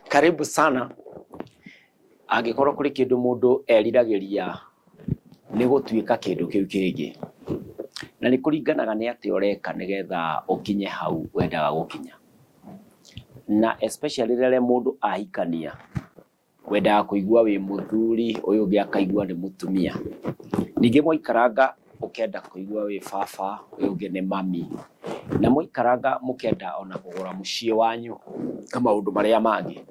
Karibu sana. Angikorwo kuri kindu mundu eriragĩria nĩ gũtuĩka kindu kiu kingi, na nĩ kũringanaga nĩ atĩ ũreka nĩgetha ũkinye hau wendaga gũkinya, na especially rĩrĩa mundu ahikania wendaga kũigua wĩ mũthuri, ũyũ ũngĩ akaigua nĩ mũtumia. Ningĩ mwaikaranga ũkenda kũigua wĩ baba, ũyũ ũngĩ nĩ mami, na mwaikaranga mũkenda ona kũgũra mũciĩ wanyu kama maũndũ marĩa mangĩ,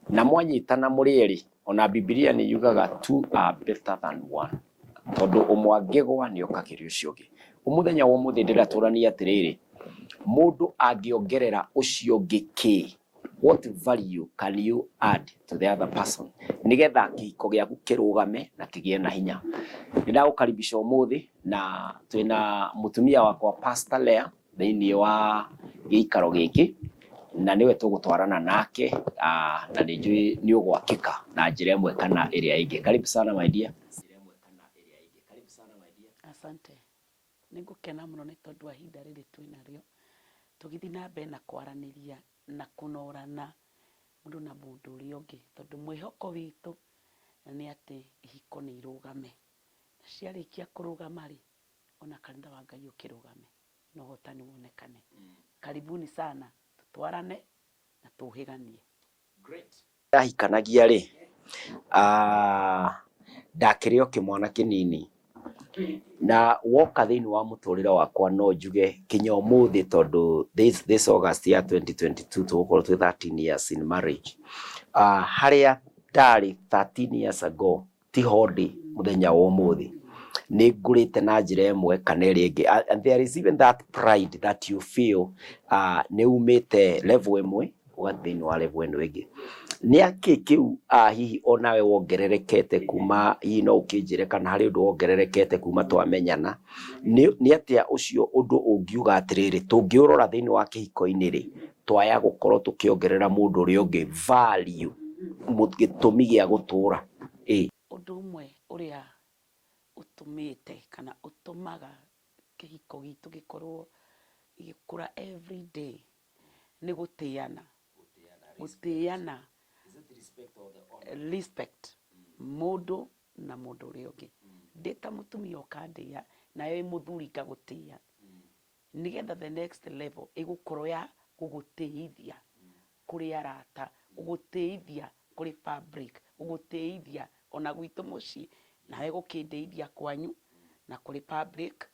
na mwanyitana mũrĩ erĩ. Ona Biblia nĩ yugaga two are better than one, tondũ ũmwe angĩgwa nĩ okagĩra ũcio ũngĩ. Mũthenya wa ũmũthĩ ndĩratũrania atĩrĩrĩ, mũndũ angĩongerera ũcio ũngĩ kĩ, what value can you add to the other person, nĩgetha kĩhiko gĩaku kĩrũgame na kĩgĩe na hinya. Nĩndagũkaribisha ũmũthĩ na twĩna mũtumia wakwa Pastor Lea thĩinĩ wa gĩikaro gĩkĩ, na niwe tũgũtwarana nake, na nĩnjũĩ nĩ ũgwakĩka na njĩra ĩmwe kana ĩrĩa ĩngĩ. Karibu sana my dear. Asante. Nĩngũkena mũno nĩ tondũ wa ihinda rĩrĩ twĩnarĩo tũgĩthiĩ na mbere na kwaranĩria na kũnorana mũndũ na mũndũ ũrĩa ũngĩ, tondũ mwĩhoko witũ nĩ atĩ ihiko nĩ irũgame, na ciarĩkia kũrũgama rĩ, ona kanitha wa Ngai ũkĩrũgame na ũhotani wonekane. Karibuni sana, tũtwarane na tũhĩganie. Great. Ndahikanagia rĩ, ndakĩrĩ o kĩmwana kĩnini, na woka thĩinĩ wa mũtũrĩre wakwa no njuge kinya ũmũthĩ, tondũ this August ya 2022 tũgũkorwo twĩ 13 years in marriage. Harĩa ndarĩ 13 years ago tiho ndĩ mũthenya wa ũmũthĩ, nĩ ngũrĩte na njĩra ĩmwe kana ĩrĩa ĩngĩ, and there is even that pride that you feel nĩ umĩte level ĩmwe ũgathiĩ thĩinĩ wa level ĩno ĩngĩ. Nĩ akĩ kĩu hihi onawe wongererekete kuma, hihi no ũkĩnjĩre kana harĩ ũndũ wongererekete kuma twamenyana, nĩ atĩa ũcio ũndũ ũngiuga atĩrĩrĩ tũngĩũrora thĩinĩ wa kĩhiko-inĩ rĩ, twaya gũkorwo tũkĩongerera mũndũ ũrĩa ũngĩ value, gĩtũmi gĩa gũtũra. Ũndũ ũmwe ũrĩa ũtũmĩte kana ũtũmaga kĩhiko gitũ gĩkorwo gĩgĩkũra every day nĩ gũtĩana. Gũtĩana, respect mũndũ na mũndũ ũrĩa ũngĩ. Ndĩ ta mũtumia ũkandĩa nawe mũthuri ngagũtĩa, nĩgetha the next level ĩgũkorwo ya gũgũtĩithia kũrĩ arata, gũgũtĩithia kũrĩ public, gũgũtĩithia ona gwitũ mũciĩ, nawe gũkĩndeithia kwanyu na kũrĩ public,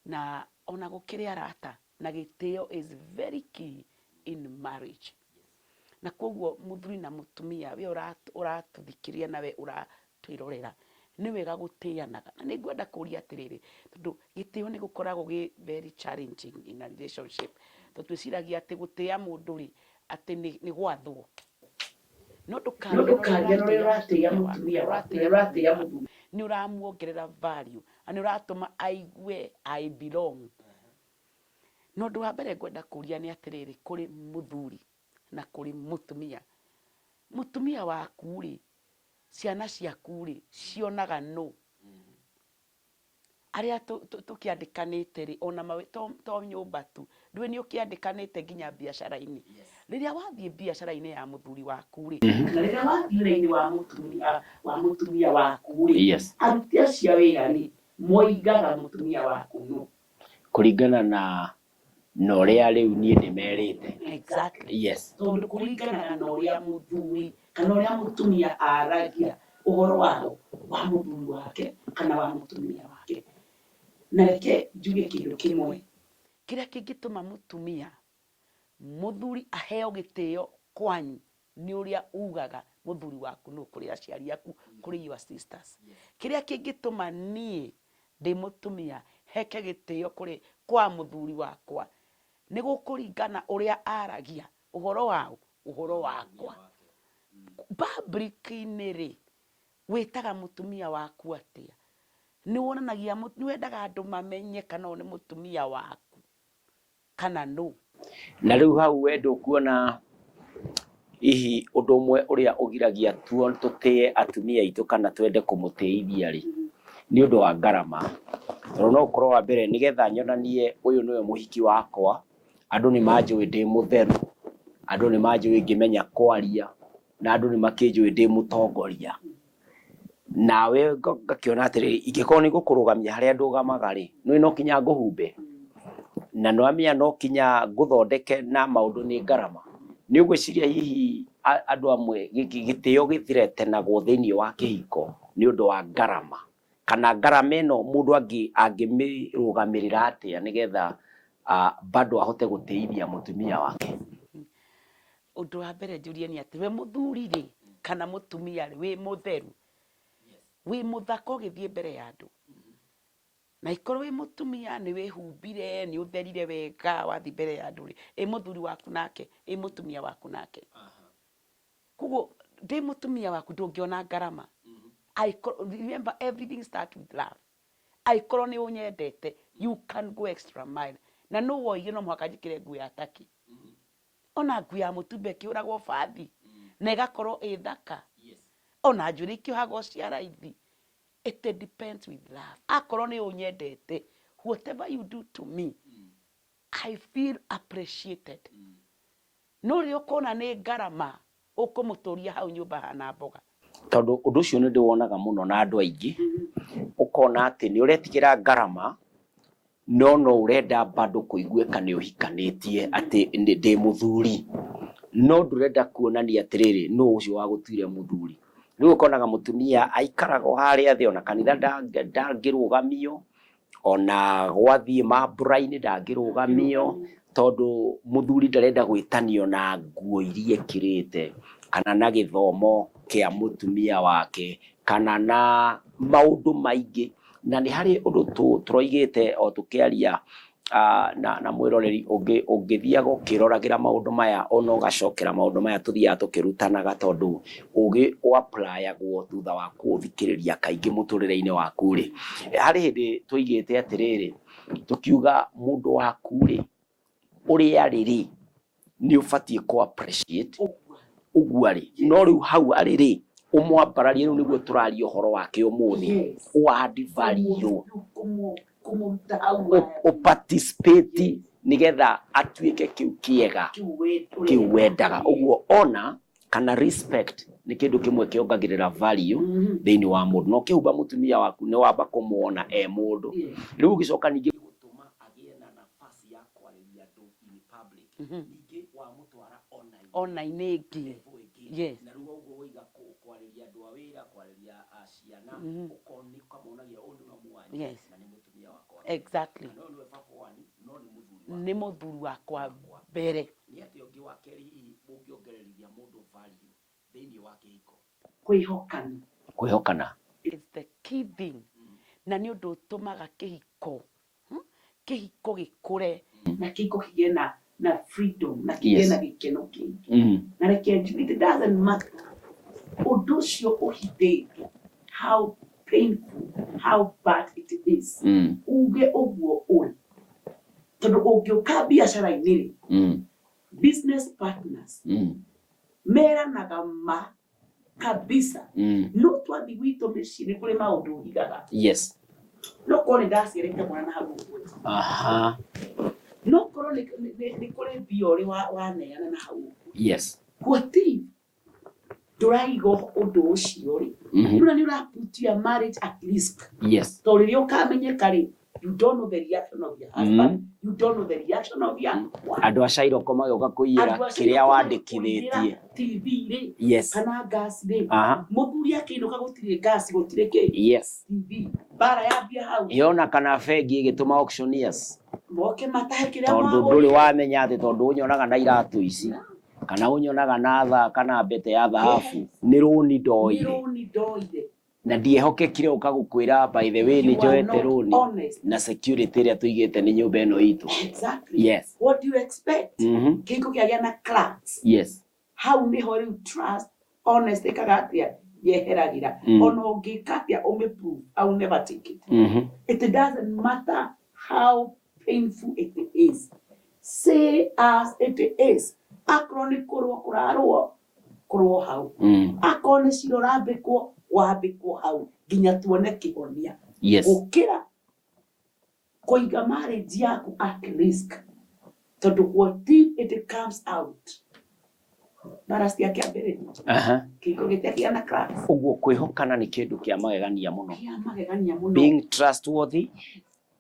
na ona gũkĩrĩ arata, na gĩtĩo is very key in marriage. Na koguo mũthuri na mũtumia we ũratũthikĩria nawe ũratwĩrorera, nĩ wega gũtĩanaga. Na nĩngwenda kũria atĩrĩrĩ, tondũ gĩtĩo nĩ gũkoragwo gĩ very challenging in a relationship, tondũ twĩciragia atĩ gũtĩa mũndũ rĩ atĩ nĩ gwathwo. No ndũkagĩe rũrĩa ũratĩa mũtumia waku, nĩ ũramuongerera value, na nĩ ũratũma aigue I belong. No ũndũ wa mbere ngwenda kũria nĩ atĩrĩrĩ, kũrĩ mũthuri na kũrĩ mũtumia, mũtumia waku rĩ, ciana ciaku rĩ cionaga no, arĩa tũkĩandĩkanĩte rĩ, ona to nyũmba tu, ndũĩ nĩ ũkĩandĩkanĩte nginya biacara-inĩ. Rĩrĩa wathiĩ biacara-inĩ ya mũthuri waku rĩ, na rĩrĩa wathiĩ wĩra-inĩ wa mũtumia waku rĩ, aruti acio wĩra rĩ moigaga mũtumia waku no, kũringana na ũrĩa rĩu niĩ ndĩmerĩte. Exactly. Yes. Tondũ kũringanaga na ũrĩa mũthuri kana ũrĩa mũtumia aragia ũhoro wa mũthuri wake kana wa mũtumia wake. Na reke njuge kĩndũ kĩmwe kĩrĩa kĩngĩtũma mũthuri aheo gĩtĩo kwanyu nĩ ũrĩa ugaga mũthuri waku no kũrĩ aciari aku, kũrĩ your sisters. Kĩrĩa kĩngĩtũma niĩ ndĩ mũtumia heke gĩtĩo kwa mũthuri wakwa nĩ gũkũringana ũrĩa aragia ũhoro wakwa. Public-inĩ rĩ, wĩtaga mũtumia waku atĩa? Nĩ wonanagia, nĩ wendaga andũ mamenye kana ũyũ nĩ mũtumia waku kana no. Na rĩu hau Wendo kuona hihi ũndũ ũmwe ũrĩa ũgiragia tũtĩe atumia aitũ kana twende kũmũtĩithia rĩ, nĩ ũndũ wa ngarama. Tondũ no ũkorwo wa mbere nĩgetha nyonanie ũyũ nĩwe mũhiki wakwa, andũ nĩ manjũĩ ndĩ mũtheru, andũ nĩ manjũĩ ngĩmenya kwaria na andũ nĩ makĩnjũĩ ndĩ mũtongoria. Nawe ngakĩona atĩrĩrĩ, ingĩkorwo nĩ gũkũrũgamia harĩa ndũgamaga rĩ, nĩ no kinya ngũhumbe na no kinya ngũthondeke na maũndũ nĩ ngarama. Nĩ ũgwĩciria hihi andũ amwe gĩtĩo gĩthirete nagwo thĩinĩ wa kĩhiko nĩ ũndũ wa ngarama, kana ngarama ĩno mũndũ angĩmĩrũgamĩrĩra atĩa nĩgetha bado ahote gũteithia mũtumia wake? Ũndũ wa mbere njũrie nĩ atĩ we mũthuri rĩ kana mũtumia rĩ wĩ mũtheru, wĩ mũthaka ũgĩthiĩ mbere ya andũ, na ikorwo wĩ mũtumia nĩ wĩhumbire nĩ ũtherire wega wathi mbere ya andũ rĩ, mũthuri waku nake mũtumia waku nake. Koguo ndĩ mũtumia waku ndũngĩona ngarama. Remember, everything starts with love. Aikorwo nĩ ũnyendete, you can go extra mile. Na no woige no mũhaka njĩkĩre nguo ya taki. Ona nguo ya mũtumba ĩkĩhũragwo bathi na ĩgakorwo ĩ thaka. Ona njuĩrĩ ikĩohagwo cia raithi. It depends with love. Akorwo nĩ ũnyendete, whatever you do to me, I feel appreciated. No rĩo kona nĩ ngarama ũkũmũtũria hau nyũmba hana mboga. Tondũ ũndũ ũcio nĩ ndĩwonaga mũno na andũ aingĩ, ũkona atĩ nĩ ũretigĩra ngarama no ũrenda bado kũiguĩka nĩ ũhikanĩtie atĩ ndĩ mũthuri, no ndũrenda kuonania atĩrĩrĩ no ũcio wa gũtuire mũthuri. Rĩu ũkonaga mũtumia aikaraga harĩa thĩ, ona kanitha ndangĩrũgamio, ona gwathiĩ mambura-inĩ ndangĩrũgamio, tondũ mũthuri ndarenda gwĩtanio na nguo iria ekĩrĩte, kana na gĩthomo kĩa mũtumia wake, kana na maũndũ maingĩ. Na nĩ harĩ ũndũ tũroigĩte o tũkĩaria na mwĩroreri ũngĩthiaga ũkĩroragĩra maũndũ maya ona ũgacokera maũndũ maya tũthiaga tũkĩrutanaga, tondũ ũgĩ ũaplayagwo thutha wa kũũthikĩrĩria kaingĩ mũtũrĩre-inĩ waku rĩ. Harĩ hĩndĩ tũigĩte atĩrĩrĩ, tũkiuga mũndũ waku rĩ ũrĩa rĩrĩ nĩ ũbatiĩ kũ appreciate ũguo rĩ, no rĩu hau arĩ rĩ ũmwambararie. Rĩu nĩguo tũraria ũhoro wake ũmũthĩ, ũadd value, ũparticipate nĩgetha atuĩke kĩu kĩega kĩu wendaga. Ũguo ona kana respect nĩ kĩndũ kĩmwe kĩongagĩrĩra value thĩinĩ wa mũndũ. No kĩhumba mũtumia waku nĩ wamba kũmuona mũndũ. Rĩu ũgĩcoka ningĩ gũtũma agĩe na nafasi ya kwarĩria andũ in public, ningĩ wamũtwara online ĩngĩ. Yes. Na rĩu ũguo wĩiga kwarĩria andũ a wĩra, kwarĩria ciana, ũkamonagia ũndũ na mwanya na nĩ mũtumia wakwa. Exactly. Nĩ mũthuri wakwa mbere. Nĩ atĩ ũngĩ wa kerĩ hihi mũngĩongererithia mũndũ value thĩinĩ wa kĩhiko? Kwĩhokana. Kwĩhokana. It's the key thing. Na nĩ ũndũ ũtũmaga kĩhiko gĩkũre na kĩhiko kĩgĩe na freedom na kĩgĩe na gĩkeno kĩingĩ. Na reke njũge, it doesn't matter ũndũ ũcio ũhithĩtwo, how painful, how bad it is. Uge ũguo ũrĩ. Tondũ ũngĩũka biacara-inĩ rĩ, business partners meranaga ma kabisa. No twathi gwitũ mĩciĩ nĩ kũrĩ maũndũ ũhigaga. Yes. No korwo nĩ ndaciarĩte mwana na hau ũguo. No korwo nĩ kũrĩ mbia ũrĩ waneana na hau. Yes. What if ndũraiga ũndũ ũcio rĩ? Rĩu nĩ ũraput your marriage at risk. Yes. Tondũ rĩrĩa ũkamenyeka rĩ, you don't know the reaction of your husband, you don't know the reaction of your wife. Andũ a Cairoko magĩũka kũiyĩra kĩrĩa wandĩkithĩtie TV rĩ, yes, kana gas rĩ, mũthuri akĩinũka gũtirĩ gas gũtirĩ kĩ, yes, TV bara yambia hau yona kana bengi ĩgĩtũma auctioneers moke matahe kĩrĩa tondũ ndũrĩ wamenya atĩ tondũ ũnyonaga na iratũ ici kana ũnyonaga na thaa kana mbete ya thahabu nĩ rũni ndoire na ndiehokekire ũkagũkwĩra by the way nĩ njoete rũni na security ĩrĩa tũigĩte nĩ nyũmba ĩno itũ. Exactly. Yes. What do you expect? Kĩhiko kĩagĩa na cracks. Yes. Hau nĩho rĩu trust, honest ĩkaga atĩa yeheragĩra. Ona ũngĩka atĩa ũmĩprove, I will never take it. It doesn't matter how painful it is. Say as it is. Akorwo nĩ kũrwo kũrarwo hau. Akorwo nĩ cira ũrambĩkwo wambĩkwo hau nginya tuone kĩhonia. Yes. Gũkĩra kũiga marriage yaku at risk. Tondũ what if it comes out marasti yake ambere kiko gitekia na class uguo kwihokana ni kindu kia magegania muno being trustworthy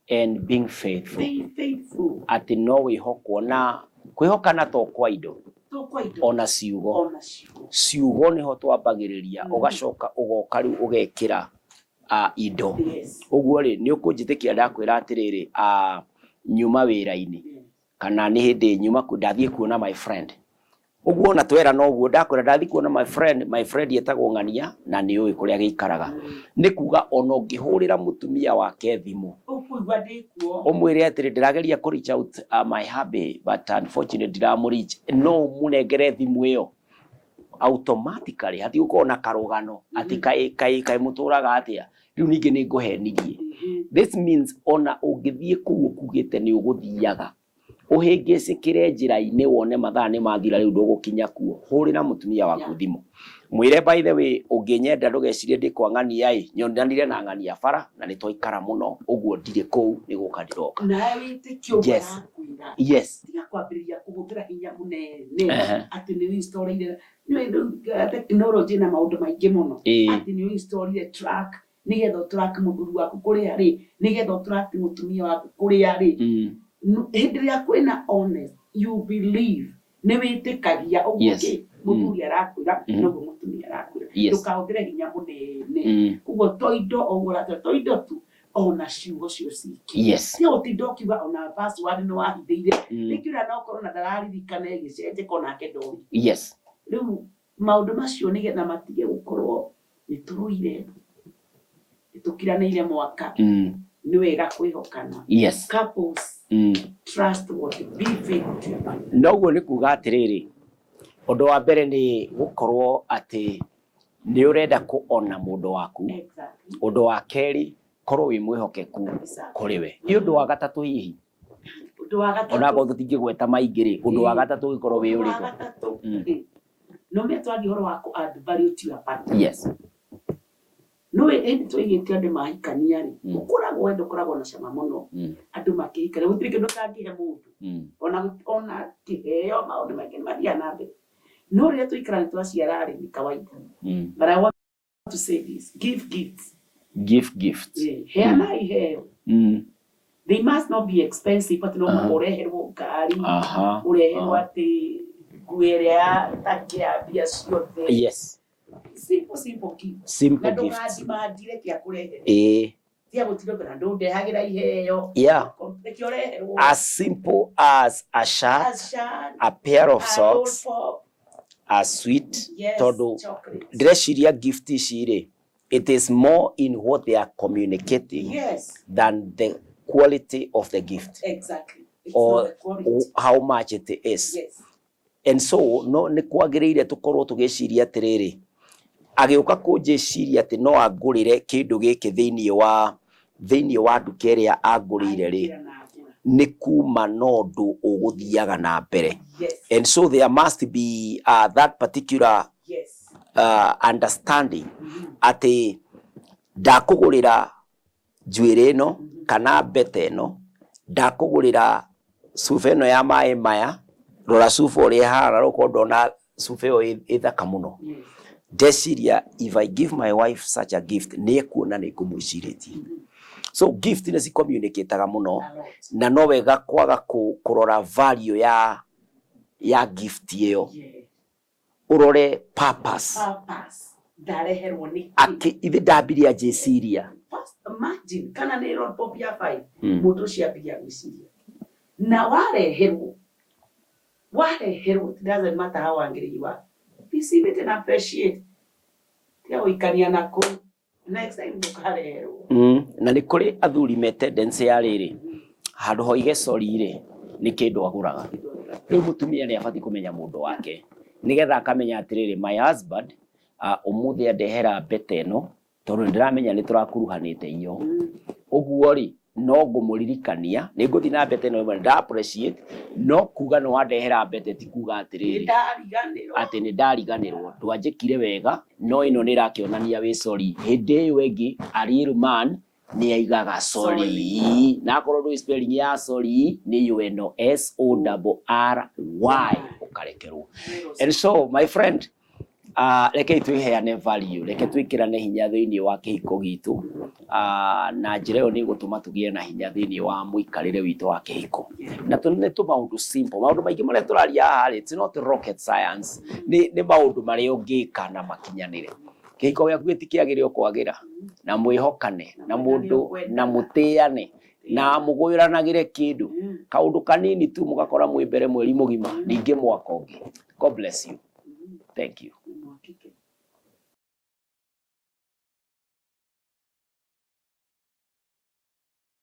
and being faithful ati no wihokwo na kwihokana to kwa indo ona ciugo niho twambagiriria ugacoka ugoka riu ugekira indo uguo ri ni ukunjitikia ndakwira atiriri nyuma wira-ini kana ni hindi nyuma ndathie kuona my friend uguo na twera no uguo ndakwira ndathie kuona my friend yetagwo ng'ania na ni uyi kuria giikaraga ni kuga ona ngihurira mutumia wake thimu umwire atiri ndirageria ku reach out my hubby but unfortunately ndiramurich no munengere thimu iyo automatically hati uko na karugano ati kai muturaga atia riu ningi ni nguhenirie this means ona ungithie kuo kugite ni uguthiaga uhingicikire njira-ini wone mathaa ni mathira riu ndugukinya kuo hurira mutumia waku thimu mwire by the way unginyenda ndugecirie ndikwa ng'ania nyondanire na ng'ania bara na ni twaikara muno uguo ndire kuu ni guka ndiroka na witikio yes tiga kwambiriria kuhuthira hinya munene ati ni installire ni technology na maundu maingi muno ati ni installire track nigetha track muthuri waku kuria ri nigetha track mutumia waku kuria ri hindi ria kwina honest you believe ni witikagia uguo muthuri arakwira no mutumia arakwira ndukahuthire hinya munene uguo toindo ogura toindo tu ona ciugo cio ciki ti utinda ukiuga ona password no wahithire nikiura no korona ndararirikana igicenje kona ke ndori riu maundu macio nigetha matige gukorwo nituruire nitukiranire mwaka ni wega kwihokana couples trustworthy be faithful noguo ni kuga atiriri undu wa mbere ni gukorwo ati ni urenda kuona mundu waku undu wa keri korwo wi mwihokeku kuri we ni undu wa gatatu hihi ona go tutingigweta maingiri undu wa gatatu gikorwo wi uriku no me twari horo wa ku add value to your partner no endi twigite andu mahikania ri ukoragwo wendo koragwo na cama muno andu makihikania gutiri kindu kangihe mundu ona kiheo maundu maingi mathia na mbere no ria tuikara twaciara ri ni kawaida but I want to say this give gifts heana iheo they must not be expensive but no ureherwo ngari ureherwo ati guerea takia bia ciothe simple gifts madire kia kurehe tia gutiro kana ndudehagira iheo as simple as a shirt a pair of socks a sweet todo dressiria gift ishire it is more in what they are communicating than the quality of the gift or how much it is and so no ni kwagiriire tukorwo tugiciria atiriri agiuka kunjiciria ati no angurire kindu giki thiini wa nduka iria angurire ri ni kuma no ndu uguthiaga na mbere and so there must be that particular understanding ati ndakugurira njuiri ino kana bete ino ndakugurira sufa ino ya mai maya rora sufa uri hara roko ndona sufa iyo ithaka muno ndeciria if I give my wife such a gift ni kuona ni kumwiciritie so gift ni communicate muno na no wega kwaga kurora value ya gift iyo urore purpose ndareherwo ni ati ithi ndambiria njiciria imagine kana ni road pop ya 5 mundu ciambiria gwiciria na wareherwo it doesn't matter how angry you are receive it and appreciate tia uikania nako next time ndukareherwo na ni kuri athuri me tendency ya riri handu hoige sorry ri ni kindu aguraga riu mutumia ni abati kumenya mundu wake nigetha akamenya atiriri my husband umuthi andehera bete ino tondu ndiramenya ni turakuruhanite iyo uguo ri no ngumuririkania ni nguthi na bete ino nda appreciate no kuga no andehera bete ti kuga atiriri ati ni ndariganirwo twanjikire wega no ino ni rakionania wi sorry hindi iyo engi a real man ni aigaga sorry na korwo spelling ya sorry ni Wendo SORRY ukarekerwo. And so my friend, reke twiheane value, reke twikirane hinya thiini wa kihiko gitu, na njira yo ni gutuma tugie na hinya thiini wa muikarire witu wa kihiko. Na tunene tu maundu simple, maundu maingi maria turaria haha, it's not rocket science, ni maundu maria ungika na makinyanire. Kihiko gyaku gitikiagirio kwagira, na mwihokane na mundu na mutiane na muguiranagire kindu kaundu kanini tu mugakora mwi mbere mweri mugima ningi mwaka ungi. God bless you. Thank you.